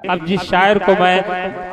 अब जिस शायर को मैं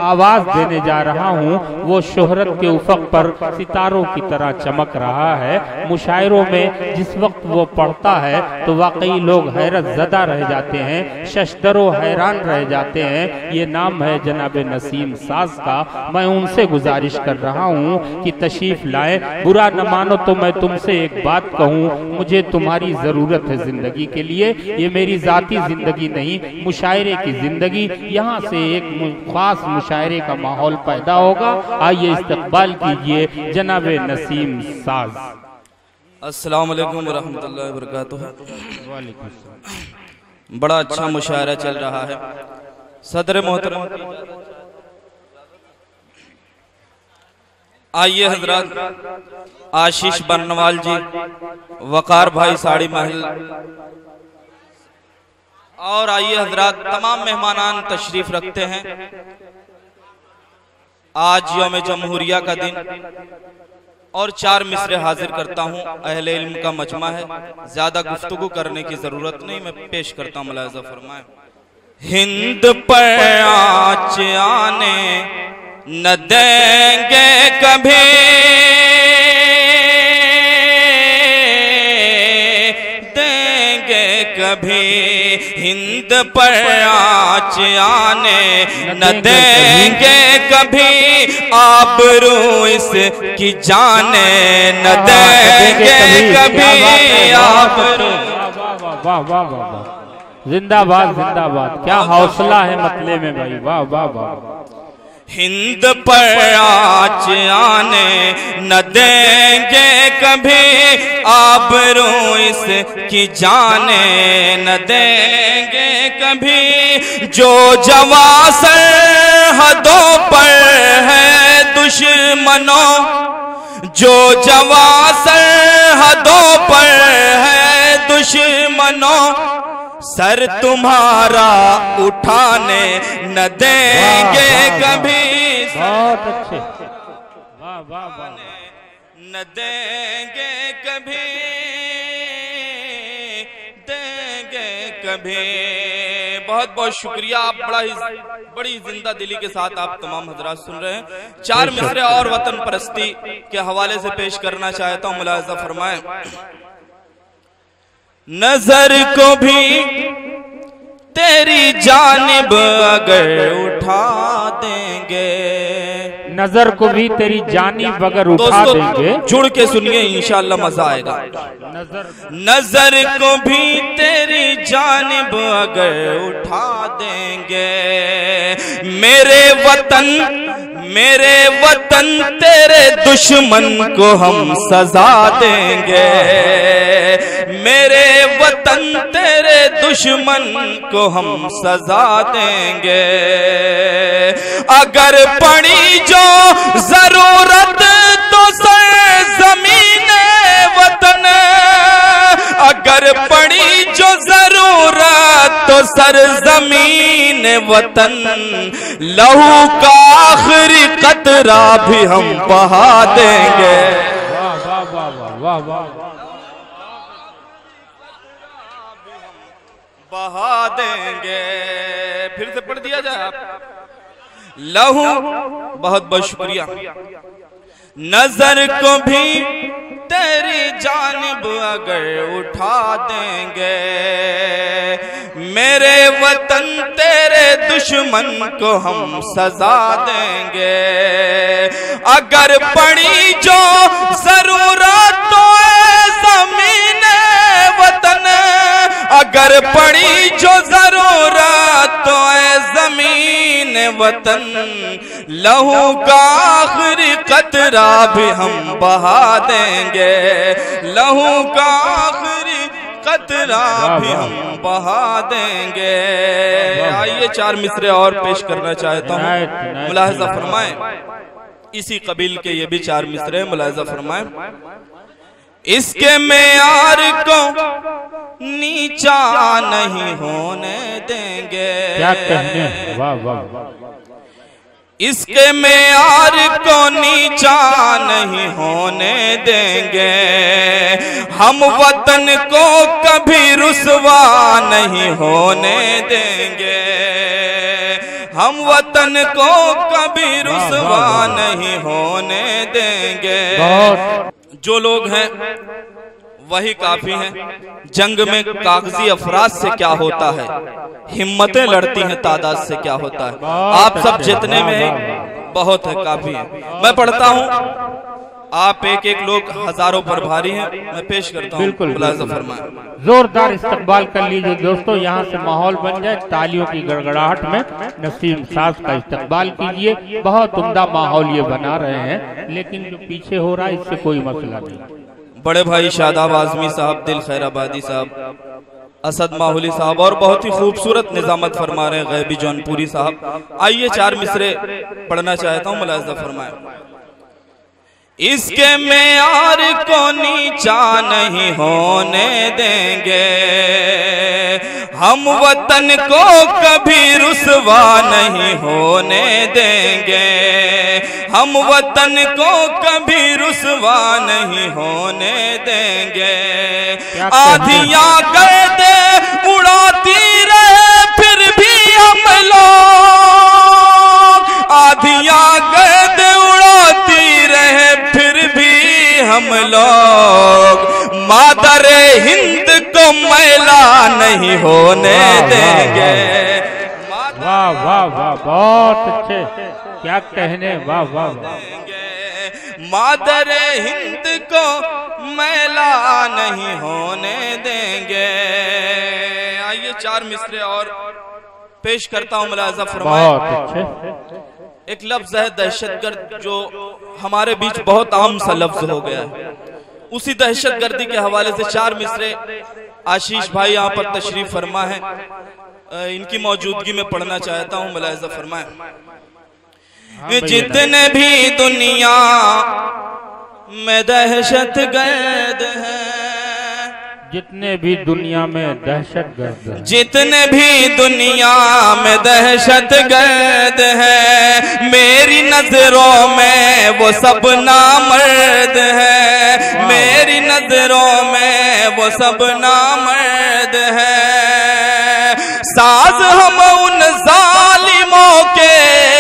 आवाज देने जा रहा हूँ वो शोहरत के उफक पर सितारों की तरह चमक रहा है। मुशायरों में जिस वक्त वो पढ़ता है तो वाकई लोग हैरत ज़दा रह जाते हैं, शशदरो हैरान रह जाते हैं। ये नाम है जनाब नसीम साज का। मैं उनसे गुजारिश कर रहा हूँ कि तशरीफ लाए। बुरा न मानो तो मैं तुमसे एक बात कहूँ, मुझे तुम्हारी जरूरत है जिंदगी के लिए। ये मेरी जाती जिंदगी नहीं, मुशायरे की जिंदगी। यहाँ से एक खास मुशायरे का माहौल पैदा होगा। आइए इस्तकबाल कीजिए जनाब नसीम साज। अस्सलाम वालेकुम वरहमतुल्लाहि वबरकातुहू। वालेकुम अस्सलाम। बड़ा अच्छा मुशायरा चल रहा है। सदर मोहतरम, आइए हजरात, आशीष बर्नवाल जी, वकार भाई साड़ी महल, और आइए हजरात तमाम मेहमानान तशरीफ रखते हैं। आज यौम जमहूरिया का दिन और 4 मिसरे हाजिर करता हूँ। अहले इल्म का मजमा है, ज्यादा गुफ्तगू करने की जरूरत नहीं, मैं पेश करता हूँ। मुलाहिज़ा फरमाएं। हिंद पर आँच आने न देंगे कभी, देंगे कभी। हिंद पर आँच आने न देंगे कभी, आबरू इसकी जाने न देंगे कभी, आबरू। वाह वाह वाह, जिंदाबाद जिंदाबाद। क्या हौसला है मतले में भाई, वाह वाह वाह। हिंद पर आँच आने न देंगे कभी, आबरू इसकी जाने न देंगे कभी। जो जवा सरहदों पर है दुश्मनों, जो जवा सरहदों पर है दुश्मनों, सर तुम्हारा उठाने न देंगे कभी। बहुत अच्छे, वाह वाह वाह। न देंगे कभी, देंगे कभी। बहुत बहुत शुक्रिया। आप बड़ी जिंदा दिली के साथ आप तमाम हजरात सुन रहे हैं। 4 मिसरे और वतन परस्ती के हवाले से पेश करना चाहता हूँ। मुलाहिज़ा फरमाएं। नजर को भी तेरी जानिब अगर उठा देंगे, नजर को भी तेरी जानिब अगर उठा देंगे। जुड़ के सुनिए, इंशाअल्लाह मजा आएगा। नजर को भी तेरी जानिब अगर उठा देंगे, मेरे वतन तेरे दुश्मन को हम सजा देंगे। मेरे वतन तेरे दुश्मन को हम सजा देंगे। अगर पड़ी जो जरूरत तो सरज़मीन वतन, अगर पड़ी जो जरूरत तो सरज़मीन वतन, लहू का आखिरी कतरा भी हम बहा देंगे। वाह वाह वाह वाह वाह। बहा देंगे। फिर से पढ़ दिया जाए आप। लहू, बहुत बहुत शुक्रिया। नजर को भी तेरी जानिब अगर उठा देंगे, मेरे वतन तेरे दुश्मन को हम सजा देंगे। अगर पड़ी जो जरूरत तो ज़मीन वतन, अगर पड़ी जो जरूरत तो ज़मीन वतन, लहू का आखिरी कतरा भी हम बहा देंगे। लहू का आखिरी कतरा भी हम बहा देंगे। आइए 4 मिसरे और पेश करना चाहता हूँ। मुलाहिज़ा फरमाएं। इसी कबील के ये भी 4 मिसरे, मुलाहिज़ा फरमाएं। इसके मेयार को नीचा नहीं होने देंगे। क्या कहने, वाह वाह। इसके मेयार को नीचा नहीं होने देंगे। हम वतन को कभी रुसवा नहीं होने देंगे। हम वतन को कभी रुसवा नहीं होने देंगे। जो लोग हैं वही काफी हैं। जंग में कागजी अफराद से क्या होता है, हिम्मतें लड़ती हैं तादाद से क्या होता है। आप सब जितने में हैं बहुत है, काफी है। मैं पढ़ता हूँ, आप एक एक लोग हजारों पर भारी हैं। मैं पेश करता हूँ। बिल्कुल जोरदार इस्तकबाल कर लीजिए दोस्तों, यहाँ से माहौल बन जाए तालियों की गड़गड़ाहट में। नसीम साहब का इस्तकबाल कीजिए। बहुत उम्दा माहौल ये बना रहे हैं, लेकिन जो पीछे हो रहा है इससे कोई मसला नहीं। बड़े भाई शादाब आजमी साहब, दिल खैराबादी साहब, असद माहौली साहब और बहुत ही खूबसूरत निजामत फरमा रहे हैं गैबी जौनपुरी साहब। आइए 4 मिसरे पढ़ना चाहता हूँ, मुलाहिजा फरमाए। इसके मेयार को नीचा नहीं होने देंगे, हम वतन को कभी रुसवा नहीं होने देंगे, हम वतन को कभी रुसवा नहीं होने देंगे। आधियां गर्दे उड़ाती रहे फिर भी हम लोग, आधियां गर्दे उड़ाती रहे फिर भी हम लोग, मादरे हिंद को मैला नहीं होने देंगे। वाह वाह वाह, बहुत अच्छे, क्या कहने, वाह वाह वाह। मादरे हिंद को मैला नहीं होने देंगे। आइए 4 मिसरे और पेश करता हूँ, मुलाहिजा फरमाए। बहुत अच्छे। एक लफ्ज है दहशतगर्द, जो हमारे बीच बहुत आम सा लफ्ज हो गया है। उसी दहशतगर्दी के हवाले से 4 मिसरे आशीष भाई यहाँ पर तशरीफ फरमा है, इनकी मौजूदगी में पढ़ना चाहता हूँ। मुलाहिजा फरमाए। जितने भी दुनिया में दहशतगर्द है, जितने भी दुनिया में दहशतगर्द है, जितने भी दुनिया में दहशतगर्द है, मेरी नजरों में वो सब नामर्द है, मेरी नजरों में वो सब नामर्द है। साज हम उन जालिमों के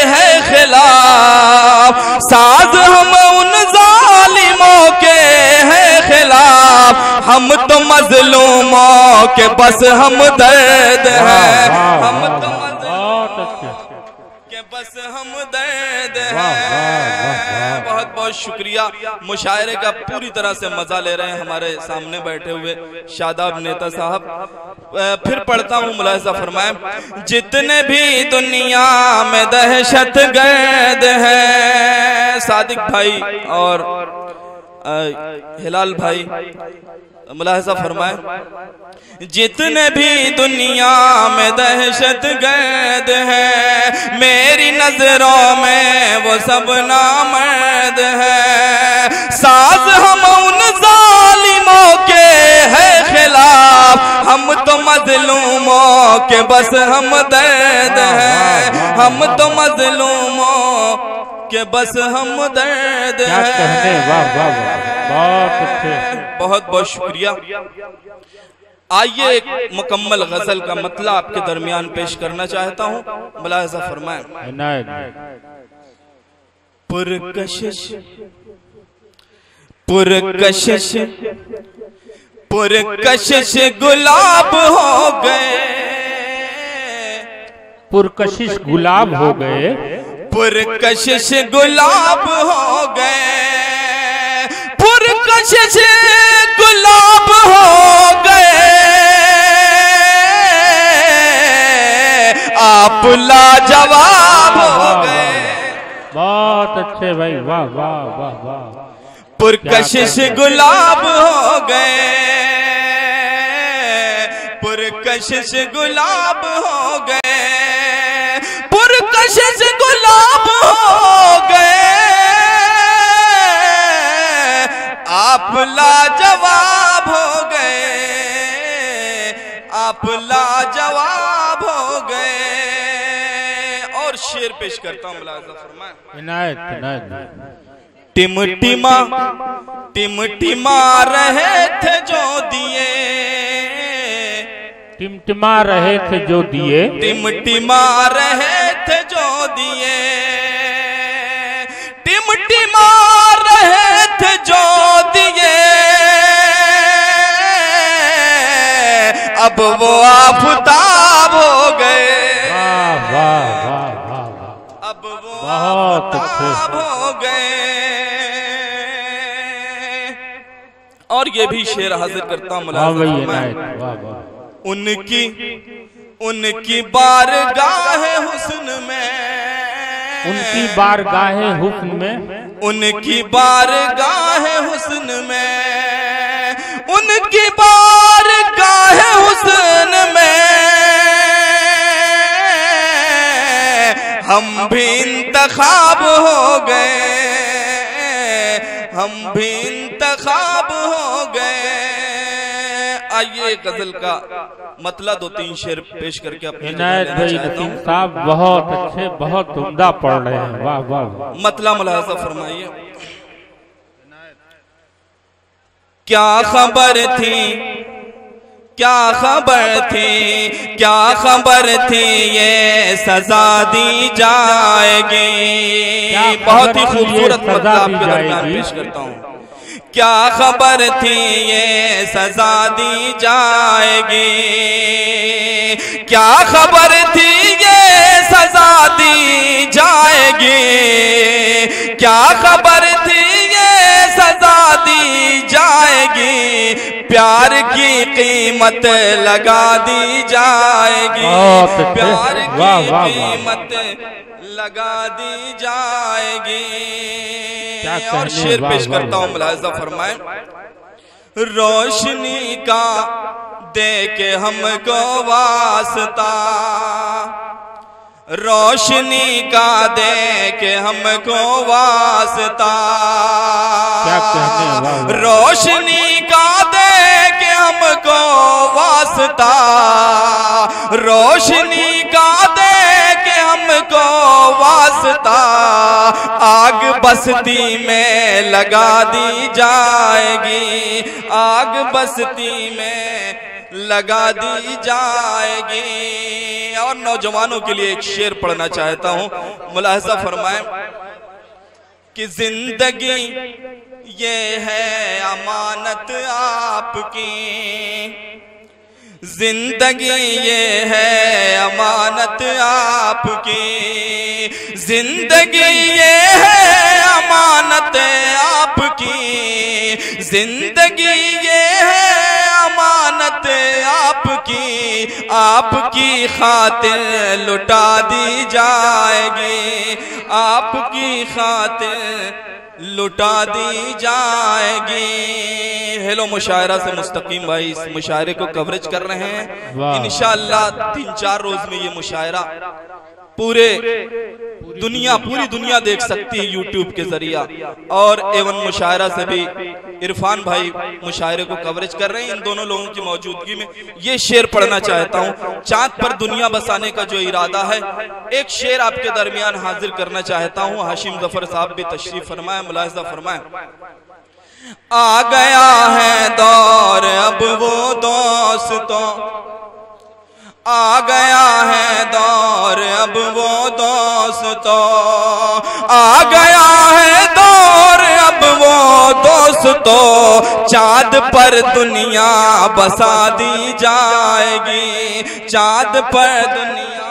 है खिलाफ, साज हम उन जालिमों के है खिलाफ, हम तो मजलूमों के बस हम दर्द है, हम तो मजलूमों के बस हम दर्द है। बहुत बहुत शुक्रिया। मुशायरे का पूरी तरह से मजा ले रहे हैं हमारे सामने बैठे हुए शादाब नेता साहब। फिर पढ़ता हूँ, मुलाहिजा फरमाए। जितने भी दुनिया में दहशतगर्द है, सादिक भाई और हिलाल भाई मुलाहिजा फरमाए। जितने भी दुनिया में दहशतगर्द है, मेरी नजरों में वो सब नामर्द है। साज हम उन जालिमों के है खिलाफ, हम तो मजलूमों के बस हम दर्द है, हम तो मजलूमों के बस हम दर्द है। वाह वाह वाह, बहुत अच्छे, बहुत बहुत शुक्रिया। आइए एक मुकम्मल गजल का मतला आपके दरमियान पेश करना चाहता हूँ। मुलाहिजा फरमाएं। पुरकशिश पुरकशिश पुरकशिश गुलाब हो गए, पुरकशिश गुलाब हो गए, पुरकशिश गुलाब हो गए, पुरकशिश गुलाब हो गए, आप लाजवाब हो गए। बहुत अच्छे भाई, वाह वाह वाह वाह। पुरकशिश गुलाब हो गए, पुरकशिश गुलाब हो गए, पुरकशिश गुलाब हो गए, आप लाजवाब हो गए, आप लाजवाब हो गए। और शेर पेश करता हूँ, मुलाहिजा फरमाएं। इनायत इनायत। टिमटिमा टिमटिमा रहे थे जो दिए, टिमटिमा रहे थे जो दिए, टिमटिमा रहे थे जो दिए, टिमटिमा रहे थे जो दिए, अब वो आफताब हो गए। वाह वाह वाह वाह वाह, अब वो बहुत आफताब हो गए। और ये भी शेर हाजिर करता हूं मुलाज़ा, उनकी बारगाह हुस्न में, उनकी बारगाह हुस्न में, उनकी बारगाह हुस्न में, उनकी बारगाह हुस्न में हम भी इंतखाब हो गए, हम भी इंतखाब हो गए। आइए गजल का मतला 2-3 शेर पेश करके अपनी इनायत भाई नसीम साहब बहुत अच्छे, बहुत उम्दा पढ़ रहे हैं। वाह वाह। मतला मुलाहिजा फरमाइए। क्या खबर थी, क्या खबर थी, क्या खबर थी ये सजा दी जाएगी। बहुत ही खूबसूरत मतला आपके दरमियान पेश करता हूँ। क्या खबर थी ये सजा दी जाएगी, क्या खबर थी ये सजा दी जाएगी, क्या खबर थी ये सजा दी जाएगी, प्यार की कीमत लगा दी जाएगी, प्यार की कीमत लगा दी जाएगी। और शेर पेश करता हूं, मुलाहिजा फरमाए। रोशनी का दे के हमको वास्ता, रोशनी का दे के हमको वास्ता, रोशनी का दे के हमको वास्ता, रोशनी का दे के हमको वास्ता, आग बस्ती में लगा दी जाएगी, आग बस्ती में लगा दी जाएगी। और नौजवानों के लिए एक शेर पढ़ना चाहता हूं, मुलाहिजा फरमाएं कि जिंदगी ये है अमानत आपकी, जिंदगी ये है अमानत आपकी, जिंदगी ये है अमानत आपकी, जिंदगी ये है अमानत आपकी, आपकी खातिर लुटा दी जाएगी, आपकी खातिर लुटा दी जाएगी। हेलो मुशायरा से मुस्तकीम भाई इस मुशायरे को कवरेज कर रहे हैं। इंशाअल्लाह 3-4 रोज में ये मुशायरा पूरी दुनिया देख सकती है यूट्यूब के जरिया। और एवन मुशायरा से भी इरफान भाई मुशायरे को कवरेज कर रहे हैं। इन दोनों लोगों की मौजूदगी में ये शेर पढ़ना चाहता हूँ। चांद पर दुनिया बसाने का जो इरादा है, एक शेर आपके दरमियान हाजिर करना चाहता हूँ। हाशिम जफर साहब भी तशरीफ फरमाए, मुलाहिजा फरमाए। आ गया है दौर अब वो दोस्तों, आ गया है दौर अब वो दोस्तों, आ गया है दौर अब वो दोस्तों, चाँद पर दुनिया बसा दी जाएगी, चाँद पर दुनिया।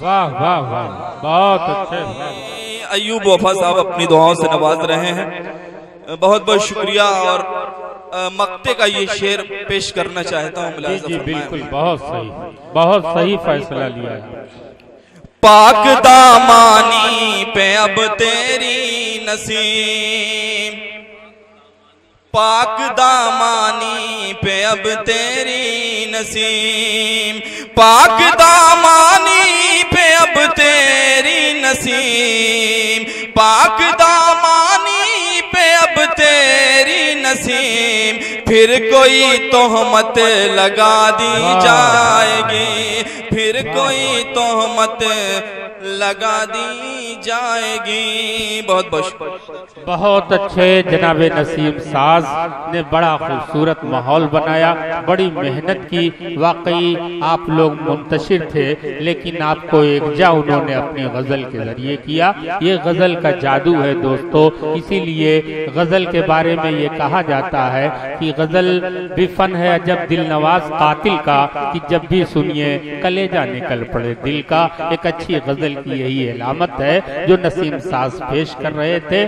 वाह वाह वाह, बहुत अच्छे। अय्यूब वफा साहब अपनी दुआओं से नवाज रहे हैं, बहुत बहुत शुक्रिया। और मक्ते का ये शेर पेश करना चाहता हूँ। जी बिल्कुल, बहुत सही फैसला लिया है। पाक दामानी पे अब तेरी नसीब, पाक दामानी पे अब तेरी नसीब, पाक दामानी पे अब तेरी नसीब, पाक दामानी पे अब तेरी नसीब, फिर कोई तोहमत लगा दी जाएगी, फिर कोई तोहमत लगा दी जाएगी। बहुत अच्छे जनाब नसीम साज ने बड़ा खूबसूरत माहौल बनाया, बड़ी मेहनत की। वाकई आप लोग मुंतशिर थे, लेकिन आपको एकजा उन्होंने अपनी गजल के जरिए किया। ये गजल का जादू है दोस्तों, इसीलिए गजल के बारे में ये कहा जाता है कि गजल भी फन है जब दिल नवाज कातिल का, कि जब भी सुनिए कलेजा निकल पड़े दिल का। एक अच्छी गजल की यही अलामत है जो नसीम साज पेश कर रहे थे।